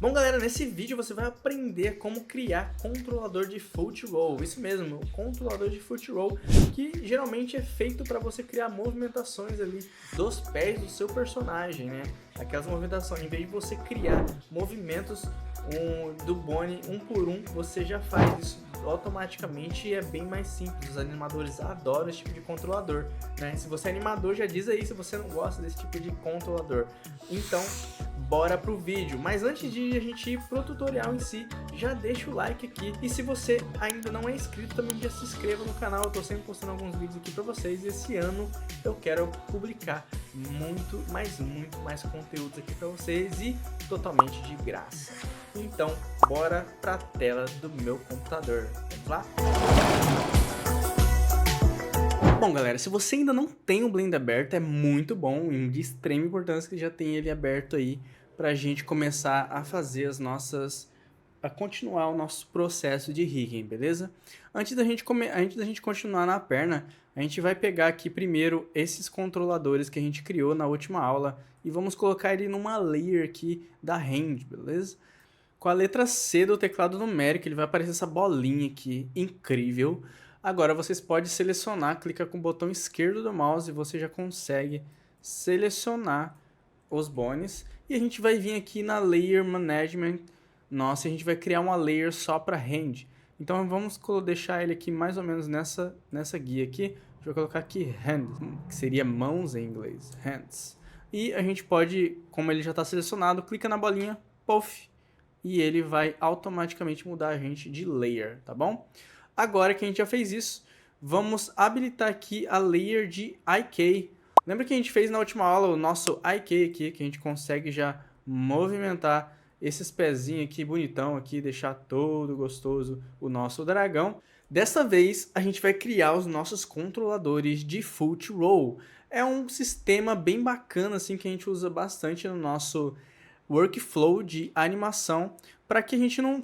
Bom, galera, nesse vídeo você vai aprender como criar controlador de foot roll. Isso mesmo, o controlador de foot roll, que geralmente é feito para você criar movimentações ali dos pés do seu personagem, né? Aquelas movimentações, em vez de você criar movimentos do Bonnie um por um, você já faz isso automaticamente e é bem mais simples. Os animadores adoram esse tipo de controlador, né? Se você é animador, já diz aí se você não gosta desse tipo de controlador. Então, bora pro vídeo. Mas antes de a gente ir pro tutorial em si, já deixa o like aqui. E se você ainda não é inscrito, também já se inscreva no canal. Eu tô sempre postando alguns vídeos aqui pra vocês. E esse ano eu quero publicar muito mais conteúdos aqui pra vocês e totalmente de graça. Então, bora pra tela do meu computador. Vamos lá? Bom, galera, se você ainda não tem o Blender aberto, é muito bom e de extrema importância que já tem ele aberto aí pra gente começar a fazer a continuar o nosso processo de rigging, beleza? Antes da gente continuar na perna, a gente vai pegar aqui primeiro esses controladores que a gente criou na última aula e vamos colocar ele numa layer aqui da hand, beleza? Com a letra C do teclado numérico, ele vai aparecer essa bolinha aqui, incrível. Agora vocês podem selecionar, clica com o botão esquerdo do mouse e você já consegue selecionar os bones. E a gente vai vir aqui na Layer Management, nossa, a gente vai criar uma layer só para hand. Então vamos deixar ele aqui mais ou menos nessa guia aqui. Eu vou colocar aqui hand, que seria mãos em inglês, hands. E a gente pode, como ele já está selecionado, clica na bolinha, puff, e ele vai automaticamente mudar a gente de layer, tá bom? Agora que a gente já fez isso, vamos habilitar aqui a layer de IK. Lembra que a gente fez na última aula o nosso IK aqui, que a gente consegue já movimentar esses pezinhos aqui bonitão aqui, deixar todo gostoso o nosso dragão. Dessa vez, a gente vai criar os nossos controladores de foot roll. É um sistema bem bacana assim que a gente usa bastante no nosso workflow de animação, para que a gente não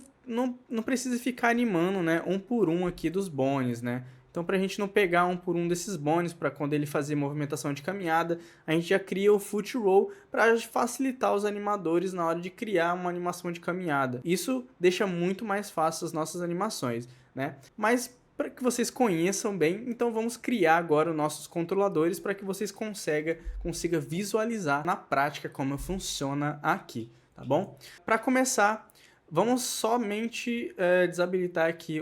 precise ficar animando, né, um por um aqui dos bones, né? Então, para a gente não pegar um por um desses bones, para quando ele fazer movimentação de caminhada, a gente já cria o foot roll para facilitar os animadores na hora de criar uma animação de caminhada. Isso deixa muito mais fácil as nossas animações, né? Mas para que vocês conheçam bem, então vamos criar agora os nossos controladores para que vocês consigam visualizar na prática como funciona aqui, tá bom? Para começar, vamos somente desabilitar aqui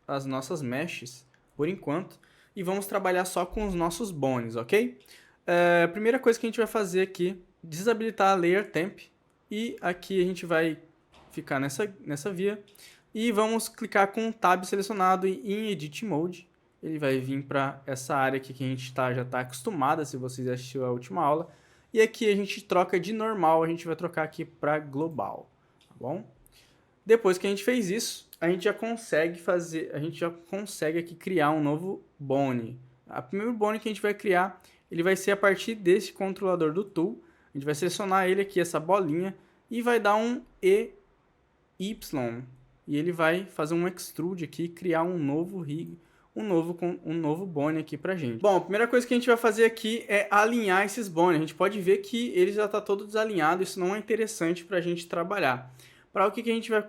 as nossas meshes, por enquanto, e vamos trabalhar só com os nossos bones, ok? A primeira coisa que a gente vai fazer aqui, desabilitar a Layer Temp, e aqui a gente vai ficar nessa via, e vamos clicar com o Tab selecionado em Edit Mode. Ele vai vir para essa área aqui que a gente já está acostumada, se vocês assistiram a última aula. E aqui a gente troca de normal, a gente vai trocar aqui para global, tá bom? Depois que a gente fez isso, a gente já consegue aqui criar um novo bone. O primeiro bone que a gente vai criar, ele vai ser a partir desse controlador do tool. A gente vai selecionar ele aqui, essa bolinha, e vai dar um EY. E ele vai fazer um extrude aqui, criar um novo rig, um novo bone aqui pra gente. Bom, a primeira coisa que a gente vai fazer aqui é alinhar esses bones. A gente pode ver que ele já está todo desalinhado, isso não é interessante pra gente trabalhar. Para o que a gente vai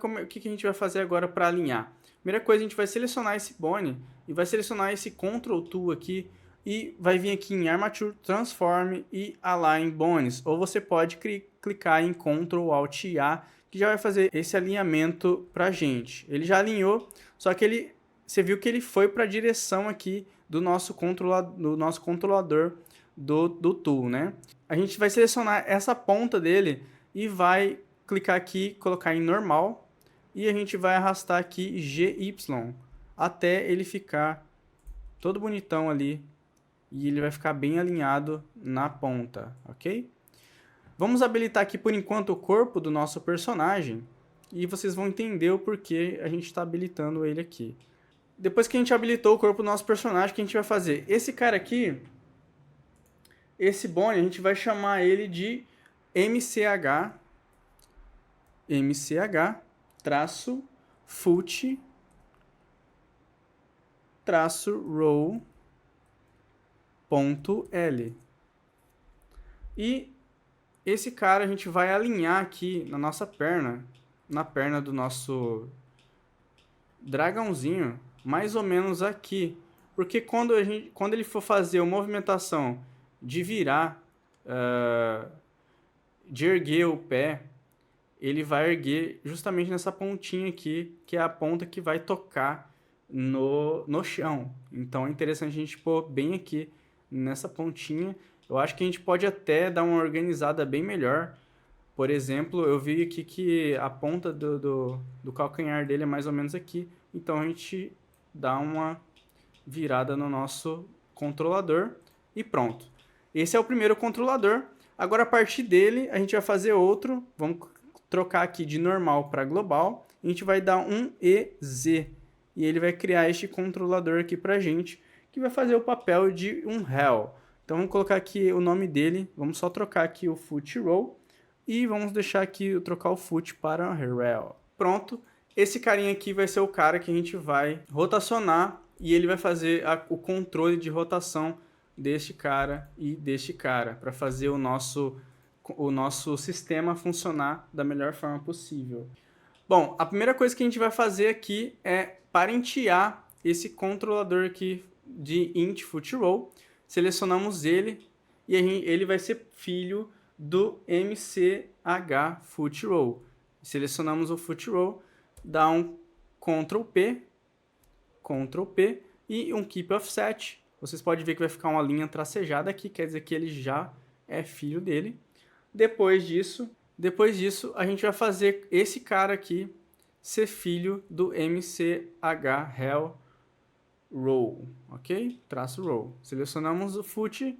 fazer agora para alinhar? Primeira coisa, a gente vai selecionar esse bone e vai selecionar esse Ctrl Tool aqui e vai vir aqui em Armature, Transform e Align Bones. Ou você pode clicar em Ctrl Alt A, que já vai fazer esse alinhamento pra gente. Ele já alinhou, só que você viu que ele foi para a direção aqui do nosso controlador do tool, né? A gente vai selecionar essa ponta dele e vai clicar aqui, colocar em normal e a gente vai arrastar aqui GY até ele ficar todo bonitão ali e ele vai ficar bem alinhado na ponta, ok? Vamos habilitar aqui por enquanto o corpo do nosso personagem e vocês vão entender o porquê a gente está habilitando ele aqui. Depois que a gente habilitou o corpo do nosso personagem, o que a gente vai fazer? Esse cara aqui, esse bone, a gente vai chamar ele de MCH-foot-roll.L. E esse cara a gente vai alinhar aqui na nossa perna, na perna do nosso dragãozinho, mais ou menos aqui. Porque quando ele for fazer a movimentação de virar, de erguer o pé, ele vai erguer justamente nessa pontinha aqui, que é a ponta que vai tocar no chão. Então é interessante a gente pôr bem aqui nessa pontinha. Eu acho que a gente pode até dar uma organizada bem melhor. Por exemplo, eu vi aqui que a ponta do calcanhar dele é mais ou menos aqui. Então a gente dá uma virada no nosso controlador e pronto. Esse é o primeiro controlador. Agora a partir dele a gente vai fazer outro. Vamos trocar aqui de normal para global. A gente vai dar um EZ. E ele vai criar este controlador aqui pra gente, que vai fazer o papel de um Hell. Então vamos colocar aqui o nome dele. Vamos só trocar aqui o Foot Roll. E vamos deixar aqui, trocar o Foot para Hell. Pronto. Esse carinha aqui vai ser o cara que a gente vai rotacionar. E ele vai fazer o controle de rotação deste cara e deste cara, para fazer o nosso sistema funcionar da melhor forma possível. Bom, a primeira coisa que a gente vai fazer aqui é parentear esse controlador aqui de int foot roll. Selecionamos ele e ele vai ser filho do mch foot roll. Selecionamos o foot roll, dá um Ctrl P e um keep offset. Vocês podem ver que vai ficar uma linha tracejada aqui, quer dizer que ele já é filho dele. Depois disso, a gente vai fazer esse cara aqui ser filho do mch Hell roll, ok? Traço roll. Selecionamos o foot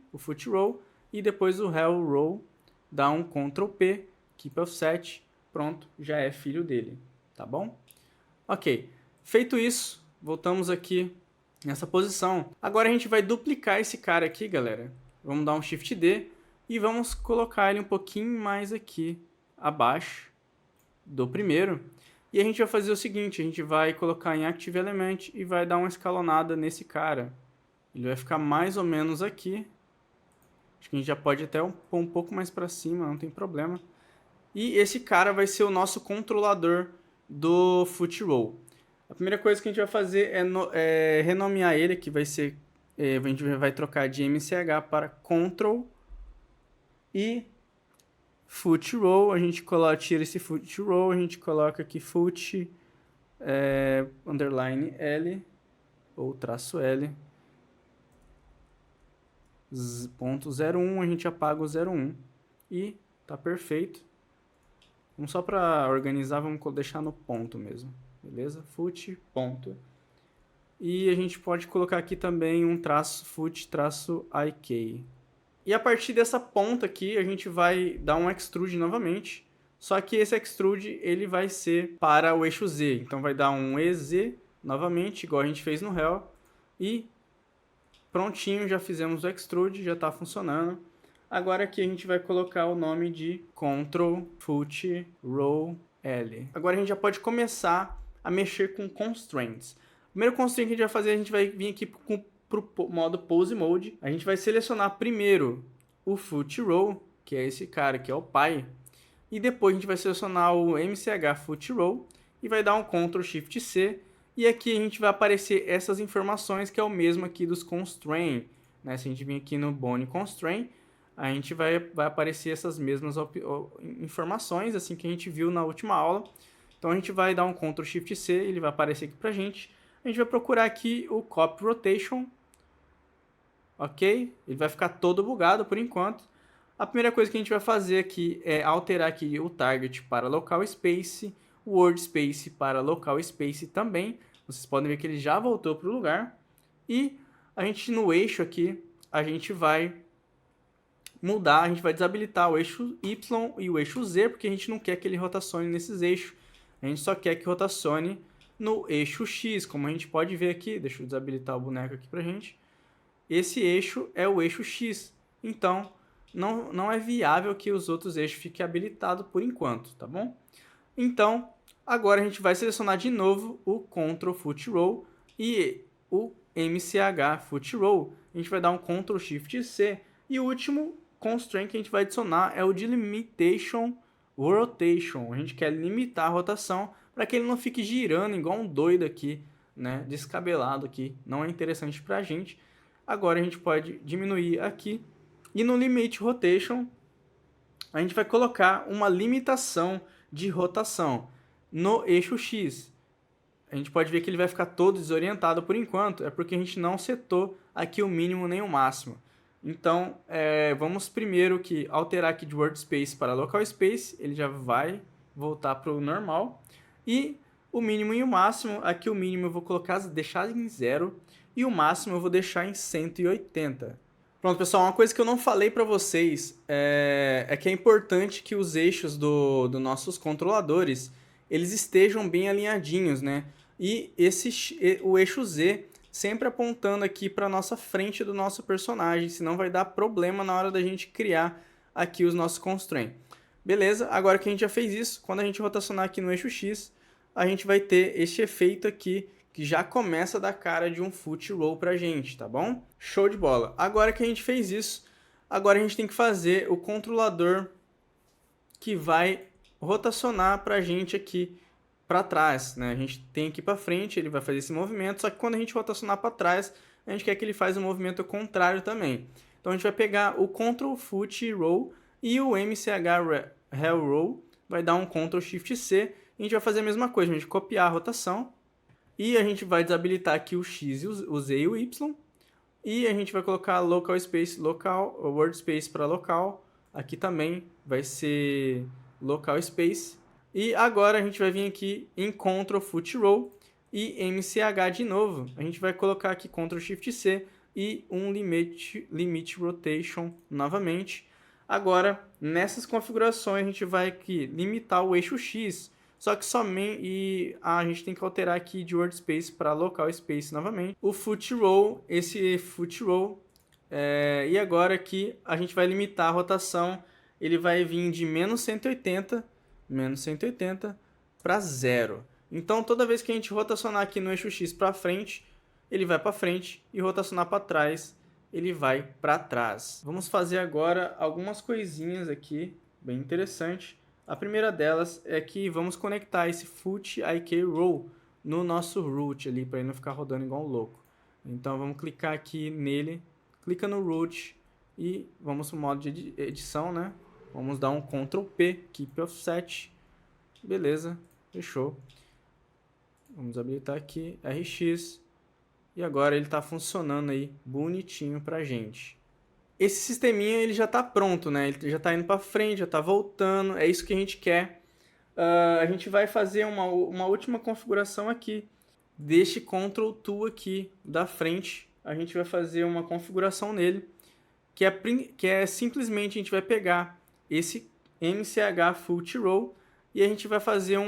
roll e depois o Hell roll, dá um Ctrl P, keep offset, pronto, já é filho dele, tá bom? Ok, feito isso, voltamos aqui nessa posição. Agora a gente vai duplicar esse cara aqui, galera. Vamos dar um Shift D e vamos colocar ele um pouquinho mais aqui abaixo do primeiro. E a gente vai fazer o seguinte, a gente vai colocar em Active Element e vai dar uma escalonada nesse cara. Ele vai ficar mais ou menos aqui. Acho que a gente já pode até pôr um pouco mais para cima, não tem problema. E esse cara vai ser o nosso controlador do Foot Roll. A primeira coisa que a gente vai fazer é renomear ele, que vai ser... a gente vai trocar de MCH para Control e Foot Roll. A gente tira esse Foot Roll, a gente coloca aqui Foot underline L ou traço L ponto 01, a gente apaga o 01 e tá perfeito. Vamos só para organizar, vamos deixar no ponto mesmo. Beleza? Foot, ponto. E a gente pode colocar aqui também um traço foot, traço IK. E a partir dessa ponta aqui, a gente vai dar um extrude novamente. Só que esse extrude, ele vai ser para o eixo Z. Então vai dar um EZ novamente, igual a gente fez no Hell. E prontinho, já fizemos o extrude, já está funcionando. Agora aqui a gente vai colocar o nome de Ctrl Foot Roll L. Agora a gente já pode começar a mexer com constraints. O primeiro constraint que a gente vai fazer, a gente vai vir aqui para o modo Pose Mode. A gente vai selecionar primeiro o Foot Roll, que é esse cara que é o pai. E depois a gente vai selecionar o MCH Foot Roll e vai dar um Ctrl Shift C. E aqui a gente vai aparecer essas informações, que é o mesmo aqui dos constraint. Né? Se a gente vir aqui no Bone Constraint, a gente vai aparecer essas mesmas informações, assim que a gente viu na última aula. Então a gente vai dar um Ctrl Shift C, ele vai aparecer aqui pra gente. A gente vai procurar aqui o Copy Rotation. Ok? Ele vai ficar todo bugado por enquanto. A primeira coisa que a gente vai fazer aqui é alterar aqui o Target para Local Space, o World Space para Local Space também. Vocês podem ver que ele já voltou para o lugar. E a gente no eixo aqui, a gente vai mudar, a gente vai desabilitar o eixo Y e o eixo Z, porque a gente não quer que ele rotacione nesses eixos. A gente só quer que rotacione no eixo X, como a gente pode ver aqui. Deixa eu desabilitar o boneco aqui pra gente. Esse eixo é o eixo X, então não é viável que os outros eixos fiquem habilitados por enquanto, tá bom? Então, agora a gente vai selecionar de novo o Ctrl Foot Roll e o MCH Foot Roll. A gente vai dar um Ctrl Shift C e o último constraint que a gente vai adicionar é o de limitation rotation. A gente quer limitar a rotação para que ele não fique girando igual um doido aqui, né, descabelado aqui. Não é interessante para a gente. Agora a gente pode diminuir aqui. E no limit rotation, a gente vai colocar uma limitação de rotação no eixo X. A gente pode ver que ele vai ficar todo desorientado por enquanto, é porque a gente não setou aqui o mínimo nem o máximo. Então, vamos primeiro alterar aqui de World Space para Local Space, ele já vai voltar para o normal. E o mínimo e o máximo, aqui o mínimo eu vou deixar em 0 e o máximo eu vou deixar em 180. Pronto, pessoal, uma coisa que eu não falei para vocês é que é importante que os eixos dos nossos controladores eles estejam bem alinhadinhos, né? E o eixo Z sempre apontando aqui para a nossa frente do nosso personagem, senão vai dar problema na hora da gente criar aqui os nossos constraints. Beleza, agora que a gente já fez isso, quando a gente rotacionar aqui no eixo X, a gente vai ter este efeito aqui, que já começa a dar cara de um foot roll pra gente, tá bom? Show de bola. Agora que a gente fez isso, agora a gente tem que fazer o controlador que vai rotacionar pra gente aqui para trás, né? A gente tem aqui para frente, ele vai fazer esse movimento, só que quando a gente rotacionar para trás, a gente quer que ele faça o movimento contrário também. Então a gente vai pegar o Ctrl Foot Roll e o MCH Hell Roll, vai dar um Ctrl Shift C, e a gente vai fazer a mesma coisa, a gente copiar a rotação, e a gente vai desabilitar aqui o X, o Z e o Y, e a gente vai colocar Local Space, World Space para local, aqui também vai ser Local Space. E agora a gente vai vir aqui em Ctrl Foot Roll e MCH de novo. A gente vai colocar aqui Ctrl Shift C e um Limit Rotation novamente. Agora, nessas configurações, a gente vai aqui limitar o eixo X, só que a gente tem que alterar aqui de World Space para Local Space novamente. O Foot Roll, esse Foot Roll, e agora aqui a gente vai limitar a rotação, ele vai vir de menos 180 para 0. Então, toda vez que a gente rotacionar aqui no eixo X para frente, ele vai para frente, e rotacionar para trás, ele vai para trás. Vamos fazer agora algumas coisinhas aqui, bem interessante. A primeira delas é que vamos conectar esse Foot IK Roll no nosso root ali, para ele não ficar rodando igual um louco. Então, vamos clicar aqui nele, clica no root e vamos para o modo de edição, né? Vamos dar um Ctrl P, Keep Offset. Beleza, fechou. Vamos habilitar aqui RX. E agora ele está funcionando aí bonitinho pra gente. Esse sisteminha ele já está pronto, né? Ele já está indo para frente, já está voltando. É isso que a gente quer. A gente vai fazer uma última configuração aqui. Deste Ctrl Tool aqui da frente. A gente vai fazer uma configuração nele. Que é simplesmente a gente vai pegar esse MCH Foot Roll e a gente vai fazer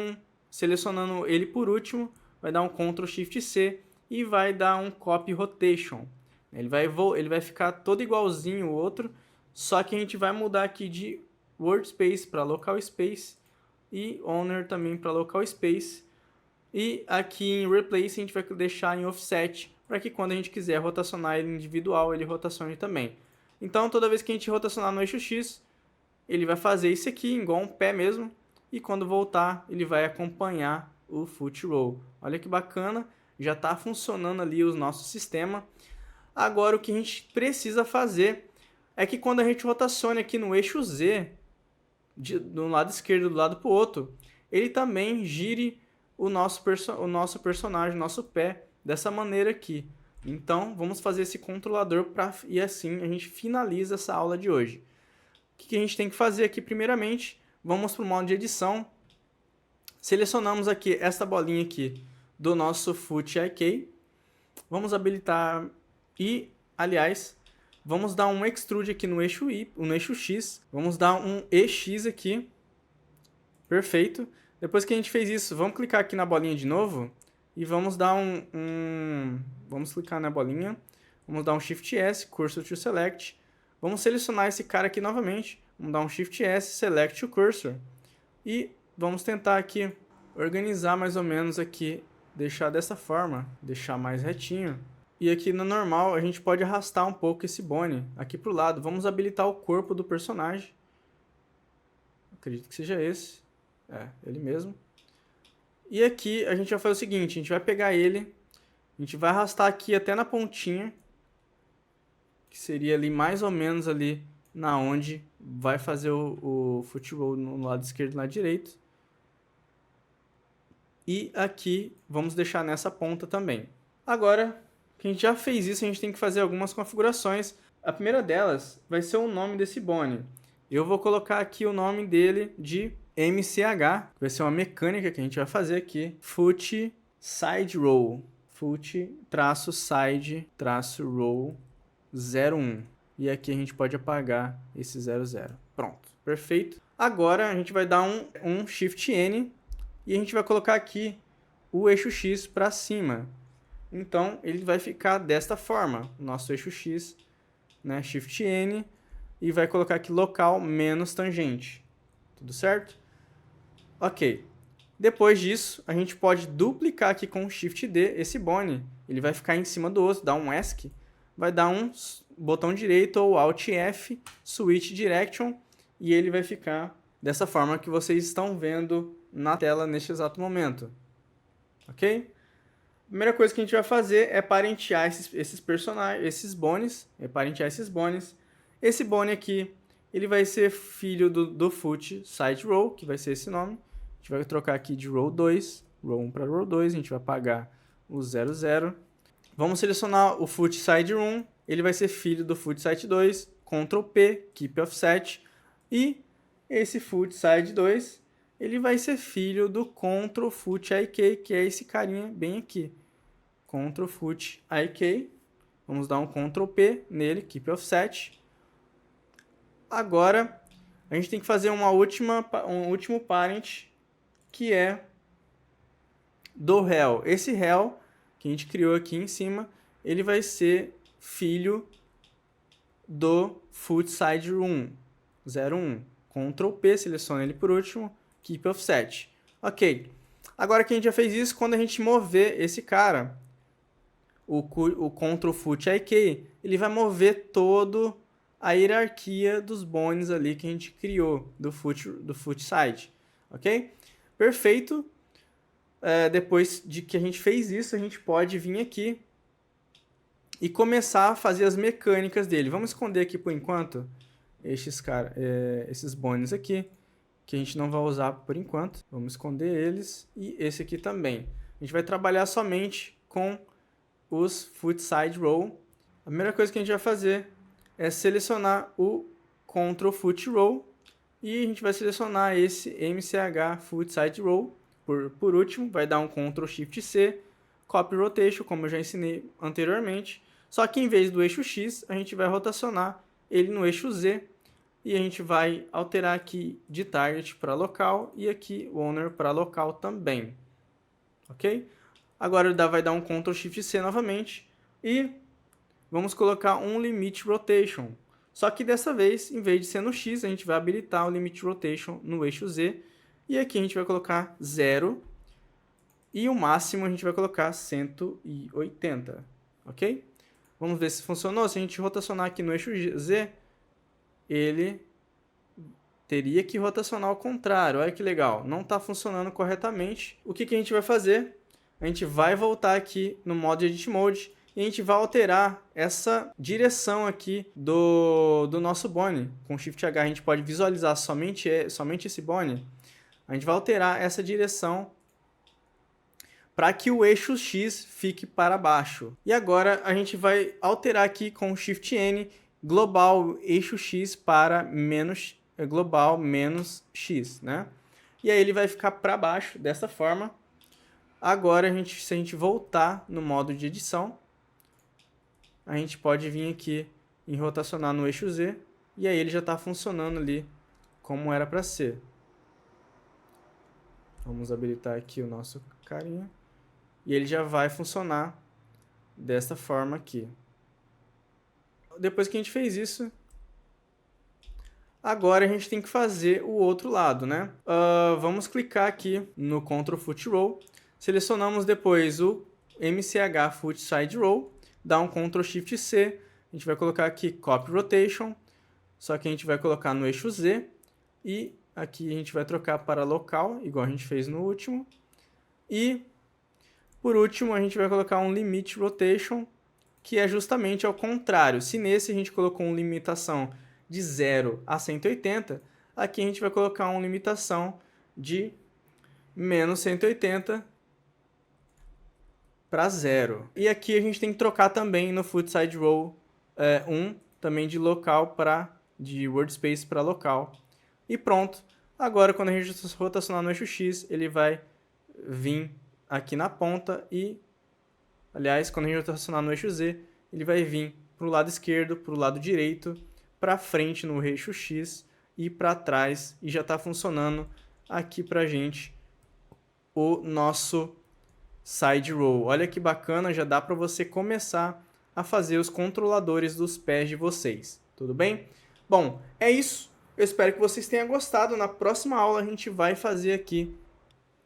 selecionando ele por último, vai dar um Ctrl Shift C e vai dar um Copy Rotation. Ele vai ficar todo igualzinho o outro, só que a gente vai mudar aqui de World Space para Local Space e Owner também para Local Space. E aqui em Replace a gente vai deixar em Offset, para que quando a gente quiser rotacionar ele individual, ele rotacione também. Então toda vez que a gente rotacionar no eixo X, ele vai fazer isso aqui, igual um pé mesmo, e quando voltar, ele vai acompanhar o Foot Roll. Olha que bacana, já está funcionando ali o nosso sistema. Agora, o que a gente precisa fazer é que quando a gente rotacione aqui no eixo Z, do lado esquerdo do lado para o outro, ele também gire o nosso personagem, o nosso pé, dessa maneira aqui. Então, vamos fazer esse controlador e assim a gente finaliza essa aula de hoje. O que a gente tem que fazer aqui primeiramente? Vamos para o modo de edição. Selecionamos aqui essa bolinha aqui do nosso Foot IK. Vamos habilitar e, aliás, vamos dar um Extrude aqui no eixo X. Vamos dar um EX aqui. Perfeito. Depois que a gente fez isso, vamos clicar aqui na bolinha de novo e vamos dar vamos clicar na bolinha. Vamos dar um Shift S, Cursor to Select. Vamos selecionar esse cara aqui novamente. Vamos dar um Shift S, Select to Cursor. E vamos tentar aqui organizar mais ou menos aqui. Deixar dessa forma. Deixar mais retinho. E aqui no normal, a gente pode arrastar um pouco esse bone aqui pro lado. Vamos habilitar o corpo do personagem. Acredito que seja esse. É, ele mesmo. E aqui a gente vai fazer o seguinte, a gente vai pegar ele, a gente vai arrastar aqui até na pontinha, que seria ali mais ou menos ali na onde vai fazer o foot roll no lado esquerdo e no lado direito. E aqui vamos deixar nessa ponta também. Agora que a gente já fez isso, a gente tem que fazer algumas configurações. A primeira delas vai ser o nome desse bone. Eu vou colocar aqui o nome dele de MCH, que vai ser uma mecânica que a gente vai fazer aqui. Foot Side Roll. Foot -side -roll 01. E aqui a gente pode apagar esse 00. Pronto, perfeito. Agora a gente vai dar um Shift N e a gente vai colocar aqui o eixo X para cima. Então ele vai ficar desta forma, nosso eixo X, né? Shift N, e vai colocar aqui local menos tangente. Tudo certo? Ok. Depois disso, a gente pode duplicar aqui com o Shift D esse bone. Ele vai ficar em cima do osso, dá um ESC, vai dar um botão direito ou Alt F, Switch Direction, e ele vai ficar dessa forma que vocês estão vendo na tela neste exato momento. Ok? A primeira coisa que a gente vai fazer é parentear esses personagens, esses bones, Esse bone aqui, ele vai ser filho do Foot Side Roll, que vai ser esse nome. A gente vai trocar aqui de Roll 2, Roll 1 para Roll 2, a gente vai apagar o 00. Vamos selecionar o Foot Side 1, ele vai ser filho do Foot Side 2, Ctrl P, Keep Offset, e esse Foot Side 2, ele vai ser filho do Ctrl Foot IK, que é esse carinha bem aqui. Ctrl Foot IK, vamos dar um Ctrl P nele, Keep Offset. Agora, a gente tem que fazer um último parent, que é do réu. Esse réu, que a gente criou aqui em cima, ele vai ser filho do Foot Side 1, 01. Ctrl P, seleciona ele por último, Keep Offset. Ok. Agora que a gente já fez isso, quando a gente mover esse cara, o Ctrl Foot IK, ele vai mover todo a hierarquia dos bones ali que a gente criou do foot side, ok? Perfeito. Depois de que a gente fez isso, a gente pode vir aqui e começar a fazer as mecânicas dele. Vamos esconder aqui por enquanto esses bones aqui, que a gente não vai usar por enquanto. Vamos esconder eles e esse aqui também. A gente vai trabalhar somente com os foot side roll. A primeira coisa que a gente vai fazer é selecionar o Ctrl Foot Roll e a gente vai selecionar esse MCH Foot Side Roll por último, vai dar um Ctrl Shift C, Copy Rotation, como eu já ensinei anteriormente, só que em vez do eixo X, a gente vai rotacionar ele no eixo Z e a gente vai alterar aqui de Target para local e aqui o Owner para local também, ok? Agora vai dar um Ctrl Shift C novamente e vamos colocar um Limit Rotation. Só que dessa vez, em vez de ser no X, a gente vai habilitar o Limit Rotation no eixo Z. E aqui a gente vai colocar 0. E o máximo a gente vai colocar 180. Ok? Vamos ver se funcionou. Se a gente rotacionar aqui no eixo Z, ele teria que rotacionar ao contrário. Olha que legal. Não está funcionando corretamente. O que a gente vai fazer? A gente vai voltar aqui no modo Edit Mode e a gente vai alterar essa direção aqui do nosso bone. Com Shift H a gente pode visualizar somente esse bone. A gente vai alterar essa direção para que o eixo X fique para baixo. E agora a gente vai alterar aqui com Shift N, global eixo X para global menos X, né? E aí ele vai ficar para baixo dessa forma. Agora, se a gente voltar no modo de edição, a gente pode vir aqui e rotacionar no eixo Z, e aí ele já está funcionando ali como era para ser. Vamos habilitar aqui o nosso carinha, e ele já vai funcionar desta forma aqui. Depois que a gente fez isso, agora a gente tem que fazer o outro lado, né? Vamos clicar aqui no Ctrl Foot Roll, selecionamos depois o MCH Foot Side Roll, dar um Ctrl Shift C, a gente vai colocar aqui Copy Rotation, só que a gente vai colocar no eixo Z, e aqui a gente vai trocar para local, igual a gente fez no último, e por último a gente vai colocar um Limit Rotation, que é justamente ao contrário. Se nesse a gente colocou uma limitação de 0 a 180, aqui a gente vai colocar uma limitação de menos 180 para 0. E aqui a gente tem que trocar também no Footside Row 1, também de local de World Space para local. E pronto. Agora, quando a gente rotacionar no eixo X, ele vai vir aqui na ponta e, aliás, quando a gente rotacionar no eixo Z, ele vai vir para o lado esquerdo, para o lado direito, para frente no eixo X e para trás. E já está funcionando aqui para a gente o nosso Side Row. Olha que bacana, já dá para você começar a fazer os controladores dos pés de vocês. Tudo bem? Bom, é isso. Eu espero que vocês tenham gostado. Na próxima aula a gente vai fazer aqui.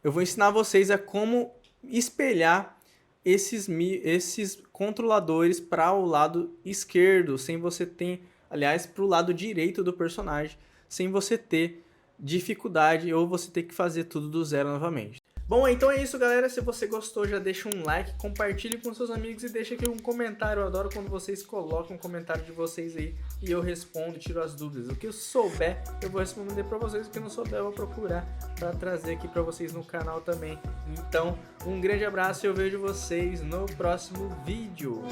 Eu vou ensinar vocês a como espelhar esses controladores para o lado esquerdo, sem você ter, aliás, para o lado direito do personagem, sem você ter dificuldade ou você ter que fazer tudo do zero novamente. Bom, então é isso, galera. Se você gostou, já deixa um like, compartilhe com seus amigos e deixa aqui um comentário. Eu adoro quando vocês colocam um comentário de vocês aí e eu respondo, tiro as dúvidas. O que eu souber, eu vou responder pra vocês. O que eu não souber, eu vou procurar pra trazer aqui pra vocês no canal também. Então, um grande abraço e eu vejo vocês no próximo vídeo.